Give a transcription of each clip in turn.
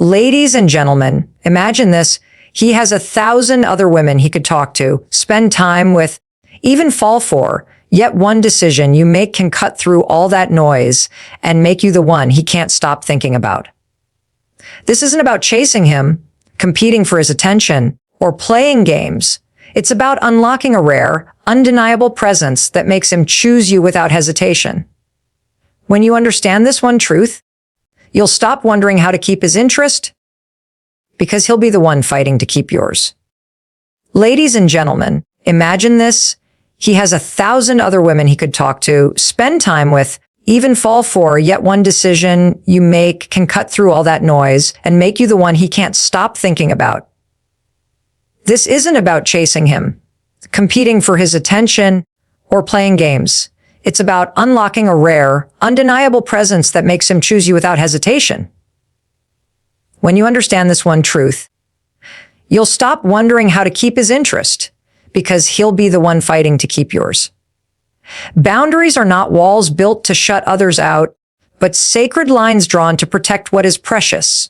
Ladies and gentlemen, imagine this. He has 1,000 other women he could talk to, spend time with, even fall for, yet one decision you make can cut through all that noise and make you the one he can't stop thinking about. This isn't about chasing him, competing for his attention, or playing games. It's about unlocking a rare, undeniable presence that makes him choose you without hesitation. When you understand this one truth, you'll stop wondering how to keep his interest, because he'll be the one fighting to keep yours. Ladies and gentlemen, imagine this. He has 1,000 other women he could talk to, spend time with, even fall for, yet one decision you make can cut through all that noise and make you the one he can't stop thinking about. This isn't about chasing him, competing for his attention, or playing games. It's about unlocking a rare, undeniable presence that makes him choose you without hesitation. When you understand this one truth, you'll stop wondering how to keep his interest, because he'll be the one fighting to keep yours. Boundaries are not walls built to shut others out, but sacred lines drawn to protect what is precious.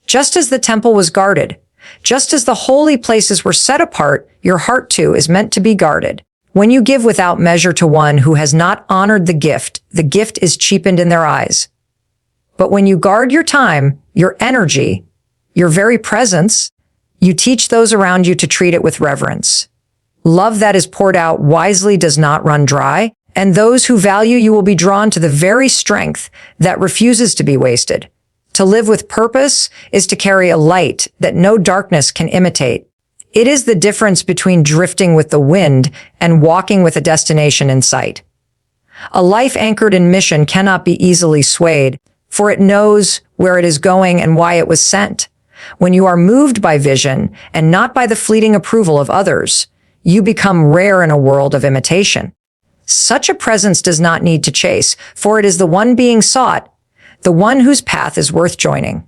Just as the temple was guarded, just as the holy places were set apart, your heart too is meant to be guarded. When you give without measure to one who has not honored the gift is cheapened in their eyes. But when you guard your time, your energy, your very presence, you teach those around you to treat it with reverence. Love that is poured out wisely does not run dry, and those who value you will be drawn to the very strength that refuses to be wasted. To live with purpose is to carry a light that no darkness can imitate. It is the difference between drifting with the wind and walking with a destination in sight. A life anchored in mission cannot be easily swayed, for it knows where it is going and why it was sent. When you are moved by vision and not by the fleeting approval of others, you become rare in a world of imitation. Such a presence does not need to chase, for it is the one being sought, the one whose path is worth joining.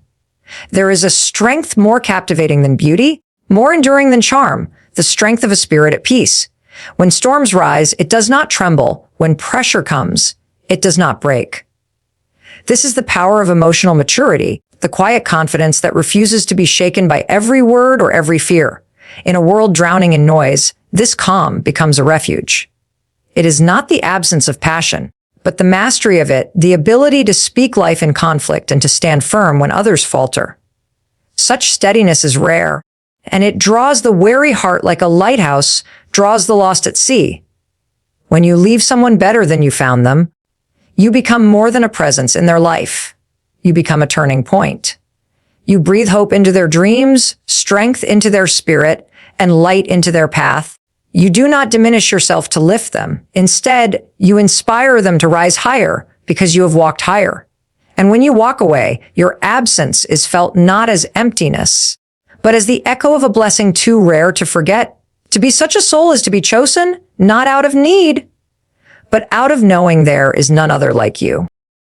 There is a strength more captivating than beauty, more enduring than charm, the strength of a spirit at peace. When storms rise, it does not tremble. When pressure comes, it does not break. This is the power of emotional maturity, the quiet confidence that refuses to be shaken by every word or every fear. In a world drowning in noise, this calm becomes a refuge. It is not the absence of passion, but the mastery of it, the ability to speak life in conflict and to stand firm when others falter. Such steadiness is rare, and it draws the wary heart like a lighthouse draws the lost at sea. When you leave someone better than you found them, you become more than a presence in their life. You become a turning point. You breathe hope into their dreams, strength into their spirit, and light into their path. You do not diminish yourself to lift them. Instead, you inspire them to rise higher because you have walked higher. And when you walk away, your absence is felt not as emptiness, but as the echo of a blessing too rare to forget. To be such a soul is to be chosen, not out of need, but out of knowing there is none other like you.